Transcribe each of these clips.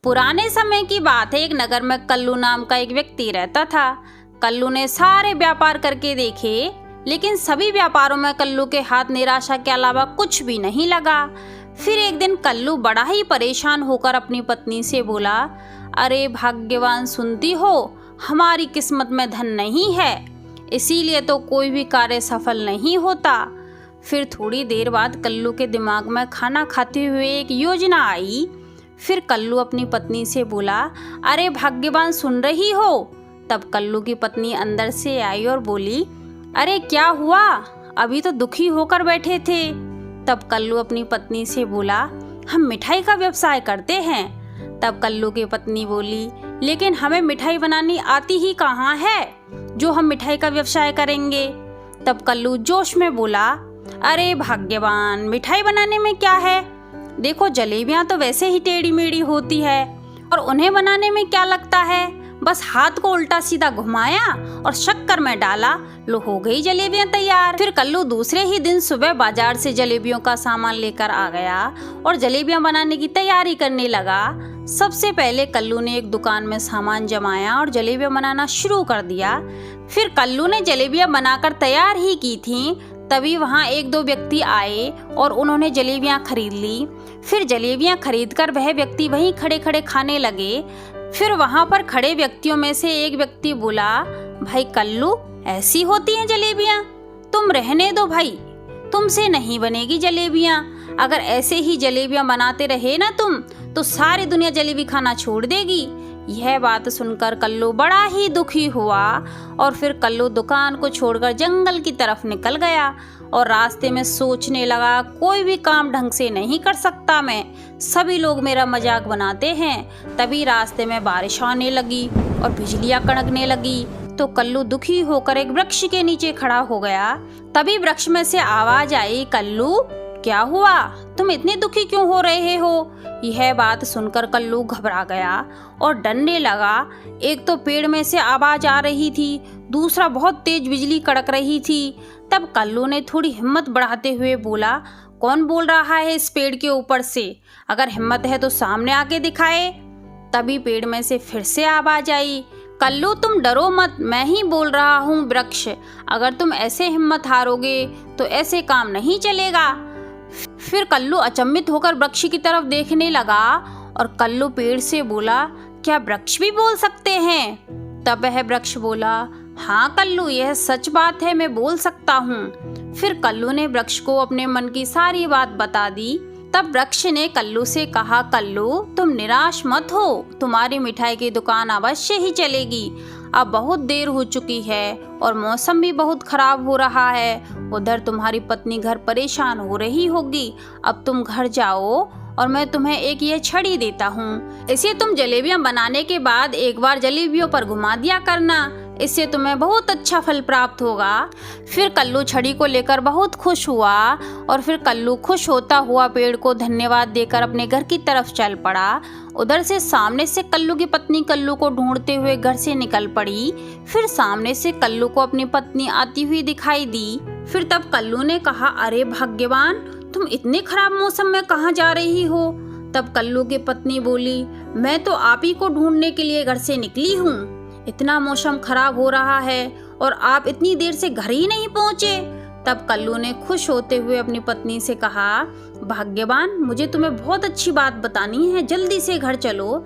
पुराने समय की बात है। एक नगर में कल्लू नाम का एक व्यक्ति रहता था। कल्लू ने सारे व्यापार करके देखे, लेकिन सभी व्यापारों में कल्लू के हाथ निराशा के अलावा कुछ भी नहीं लगा। फिर एक दिन कल्लू बड़ा ही परेशान होकर अपनी पत्नी से बोला, अरे भाग्यवान, सुनती हो, हमारी किस्मत में धन नहीं है, इसीलिए तो कोई भी कार्य सफल नहीं होता। फिर थोड़ी देर बाद कल्लू के दिमाग में खाना खाते हुए एक योजना आई। फिर कल्लू अपनी पत्नी से बोला, अरे भाग्यवान, सुन रही हो? तब कल्लू की पत्नी अंदर से आई और बोली, अरे क्या हुआ? अभी तो दुखी होकर बैठे थे। तब कल्लू अपनी पत्नी से बोला, हम मिठाई का व्यवसाय करते हैं। तब कल्लू की पत्नी बोली, लेकिन हमें मिठाई बनानी आती ही कहाँ है जो हम मिठाई का व्यवसाय करेंगे। तब कल्लू जोश में बोला, अरे भाग्यवान, मिठाई बनाने में क्या है? देखो, जलेबियां तो वैसे ही टेढ़ी मेढ़ी होती है और उन्हें बनाने में क्या लगता है, बस हाथ को उल्टा सीधा घुमाया और शक्कर में डाला, लो हो गई जलेबियां तैयार। फिर कल्लू दूसरे ही दिन सुबह बाजार से जलेबियों का सामान लेकर आ गया और जलेबियां बनाने की तैयारी करने लगा। सबसे पहले कल्लू ने एक दुकान में सामान जमाया और जलेबियां बनाना शुरू कर दिया। फिर कल्लू ने जलेबियां बनाकर तैयार ही की थी, तभी वहाँ एक दो व्यक्ति आए और उन्होंने जलेबियां खरीद ली। फिर जलेबियां खरीदकर वह व्यक्ति वहीं खड़े खड़े खाने लगे। फिर वहाँ पर खड़े व्यक्तियों में से एक व्यक्ति बोला, भाई कल्लू, ऐसी होती हैं जलेबियां, तुम रहने दो भाई, तुमसे नहीं बनेगी जलेबियां। अगर ऐसे ही जलेबियां बनाते रहे ना तुम, तो सारी दुनिया जलेबी खाना छोड़ देगी। यह बात सुनकर कल्लू बड़ा ही दुखी हुआ और फिर कल्लू दुकान को छोड़कर जंगल की तरफ निकल गया और रास्ते में सोचने लगा, कोई भी काम ढंग से नहीं कर सकता मैं, सभी लोग मेरा मजाक बनाते हैं। तभी रास्ते में बारिश आने लगी और बिजलियां कड़कने लगी, तो कल्लू दुखी होकर एक वृक्ष के नीचे खड़ा हो गया। तभी वृक्ष में से आवाज आई, कल्लू क्या हुआ, तुम इतने दुखी क्यों हो रहे हो? यह बात सुनकर कल्लू घबरा गया और डरने लगा। एक तो पेड़ में से आवाज आ रही थी, दूसरा बहुत तेज बिजली कड़क रही थी। तब कल्लू ने थोड़ी हिम्मत बढ़ाते हुए बोला, कौन बोल रहा है इस पेड़ के ऊपर से? अगर हिम्मत है तो सामने आके दिखाए। तभी पेड़ में से फिर से आवाज आई, कल्लू तुम डरो मत, मैं ही बोल रहा हूँ वृक्ष, अगर तुम ऐसे हिम्मत हारोगे तो ऐसे काम नहीं चलेगा। फिर कल्लू अचंभित होकर वृक्ष की तरफ देखने लगा और कल्लू पेड़ से बोला, क्या वृक्ष भी बोल सकते हैं? तब वह वृक्ष बोला, हाँ कल्लू, यह सच बात है, मैं बोल सकता हूँ। फिर कल्लू ने वृक्ष को अपने मन की सारी बात बता दी। तब वृक्ष ने कल्लू से कहा, कल्लू तुम निराश मत हो, तुम्हारी मिठाई की दुकान अवश्य ही चलेगी। अब बहुत देर हो चुकी है और मौसम भी बहुत खराब हो रहा है। उधर तुम्हारी पत्नी घर परेशान हो रही होगी। अब तुम घर जाओ और मैं तुम्हें एक ये छड़ी देता हूँ, इसे तुम जलेबियाँ बनाने के बाद एक बार जलेबियों पर घुमा दिया करना, इससे तुम्हें बहुत अच्छा फल प्राप्त होगा। फिर कल्लू छड़ी को लेकर बहुत खुश हुआ और फिर कल्लू खुश होता हुआ पेड़ को धन्यवाद देकर अपने घर की तरफ चल पड़ा। उधर से सामने से कल्लू की पत्नी कल्लू को ढूंढते हुए घर से निकल पड़ी। फिर सामने से कल्लू को अपनी पत्नी आती हुई दिखाई दी। फिर तब कल्लू ने कहा, अरे भाग्यवान, तुम इतने खराब मौसम में कहाँ जा रही हो? तब कल्लू की पत्नी बोली, मैं तो आप ही को ढूंढने के लिए घर से निकली हूँ, इतना मौसम खराब हो रहा है और आप इतनी देर से घर ही नहीं पहुँचे। तब कल्लू ने खुश होते हुए अपनी पत्नी से कहा, भाग्यवान, मुझे तुम्हें बहुत अच्छी बात बतानी है, जल्दी से घर चलो।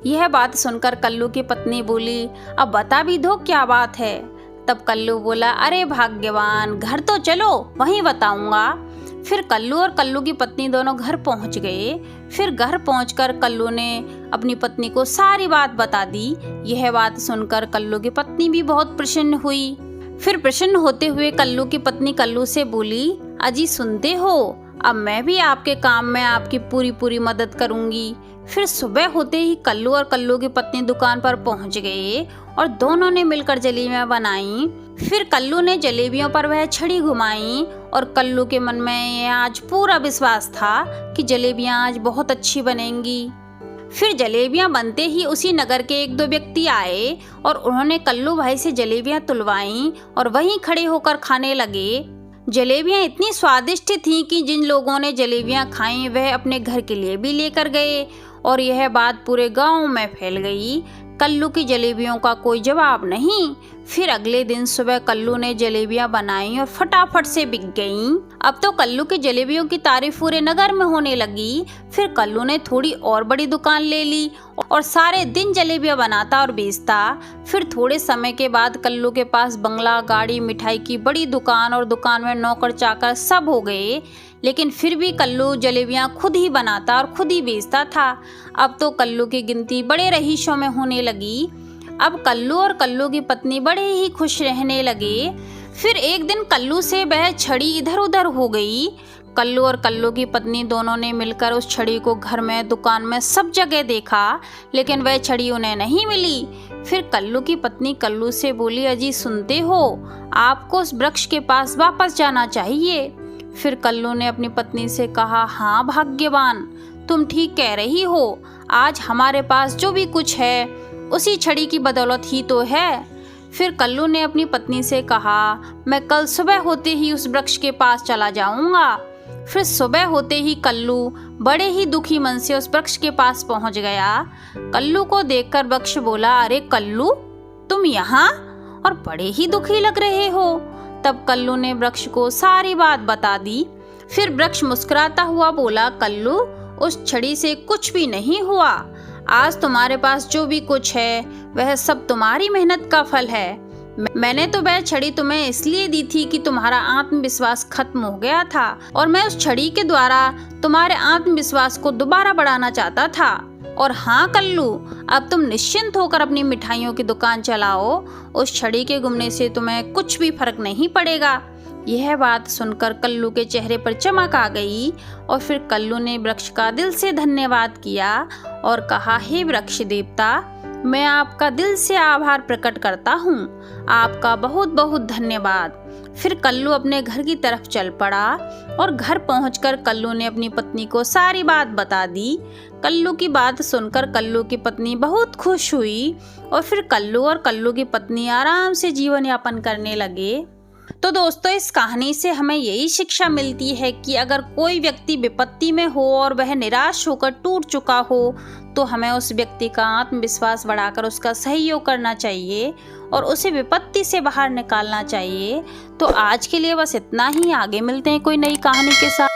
यह बात सुनकर कल्लू की पत्नी बोली, अब बता भी दो क्या बात है। तब कल्लू बोला, अरे भाग्यवान, घर तो चलो, वहीं बताऊंगा। फिर कल्लू और कल्लू की पत्नी दोनों घर पहुंच गए। फिर घर पहुंचकर कल्लू ने अपनी पत्नी को सारी बात बता दी। यह बात सुनकर कल्लू की पत्नी भी बहुत प्रसन्न हुई। फिर प्रसन्न होते हुए कल्लू की पत्नी कल्लू से बोली, अजी सुनते हो, अब मैं भी आपके काम में आपकी पूरी मदद करूंगी। फिर सुबह होते ही कल्लू और कल्लू की पत्नी दुकान पर पहुंच गए और दोनों ने मिलकर जलेबियां बनाई। फिर कल्लू ने जलेबियों पर वह छड़ी घुमाई और कल्लू के मन में आज पूरा विश्वास था कि जलेबियां आज बहुत अच्छी बनेंगी। फिर जलेबियां बनते ही उसी नगर के एक दो व्यक्ति आए और उन्होंने कल्लू भाई से जलेबियां तुलवाई और वहीं खड़े होकर खाने लगे। जलेबियां इतनी स्वादिष्ट थीं कि जिन लोगों ने जलेबियां खाईं वह अपने घर के लिए भी लेकर गए और यह बात पूरे गांव में फैल गई। कल्लू की जलेबियों का कोई जवाब नहीं। फिर अगले दिन सुबह कल्लू ने जलेबियां बनाई और फटाफट से बिक गईं। अब तो कल्लू की जलेबियों की तारीफ पूरे नगर में होने लगी। फिर कल्लू ने थोड़ी और बड़ी दुकान ले ली और सारे दिन जलेबियां बनाता और बेचता। फिर थोड़े समय के बाद कल्लू के पास बंगला, गाड़ी, मिठाई की बड़ी दुकान और दुकान में नौकर चाकर सब हो गए। लेकिन फिर भी कल्लू जलेबियां खुद ही बनाता और खुद ही बेचता था। अब तो कल्लू की गिनती बड़े रईसों में होने लगी। अब कल्लू और कल्लू की पत्नी बड़े ही खुश रहने लगे। फिर एक दिन कल्लू से वह छड़ी इधर उधर हो गई। कल्लू और कल्लू की पत्नी दोनों ने मिलकर उस छड़ी को घर में, दुकान में, सब जगह देखा, लेकिन वह छड़ी उन्हें नहीं मिली। फिर कल्लू की पत्नी कल्लू से बोली, अजी सुनते हो, आपको उस वृक्ष के पास वापस जाना चाहिए। फिर कल्लू ने अपनी पत्नी से कहा, हाँ भाग्यवान, तुम ठीक कह रही हो। आज हमारे पास जो भी कुछ है उसी छड़ी की बदौलत ही तो है। फिर कल्लू ने अपनी पत्नी से कहा, मैं कल सुबह होते ही उस वृक्ष के पास चला जाऊंगा। फिर सुबह होते ही कल्लू बड़े ही दुखी मन से उस वृक्ष के पास पहुंच गया। कल्लू को देखकर वृक्ष बोला, अरे कल्लू, तुम यहाँ और बड़े ही दुखी लग रहे हो। तब कल्लू ने वृक्ष को सारी बात बता दी। फिर वृक्ष मुस्कुराता हुआ बोला, कल्लू, उस छड़ी से कुछ भी नहीं हुआ। आज तुम्हारे पास जो भी कुछ है वह सब तुम्हारी मेहनत का फल है। मैंने तो वह छड़ी तुम्हें इसलिए दी थी कि तुम्हारा आत्मविश्वास खत्म हो गया था और मैं उस छड़ी के द्वारा तुम्हारे आत्मविश्वास को दोबारा बढ़ाना चाहता था। और हाँ कल्लू, अब तुम निश्चिंत होकर अपनी मिठाइयों की दुकान चलाओ। उस छड़ी के गुमने से तुम्हें कुछ भी फर्क नहीं पड़ेगा। यह बात सुनकर कल्लू के चेहरे पर चमक आ गई और फिर कल्लू ने वृक्ष का दिल से धन्यवाद किया और कहा, हे वृक्ष देवता, मैं आपका दिल से आभार प्रकट करता हूँ। आपका बहुत बहुत धन्यवाद। फिर कल्लू अपने घर की तरफ चल पड़ा और घर पहुंचकर कल्लू ने अपनी पत्नी को सारी बात बता दी। कल्लू की बात सुनकर कल्लू की पत्नी बहुत खुश हुई और फिर कल्लू और कल्लू की पत्नी आराम से जीवन यापन करने लगे। तो दोस्तों, इस कहानी से हमें यही शिक्षा मिलती है कि अगर कोई व्यक्ति विपत्ति में हो और वह निराश होकर टूट चुका हो तो हमें उस व्यक्ति का आत्मविश्वास बढ़ाकर उसका सहयोग करना चाहिए और उसे विपत्ति से बाहर निकालना चाहिए। तो आज के लिए बस इतना ही। आगे मिलते हैं कोई नई कहानी के साथ।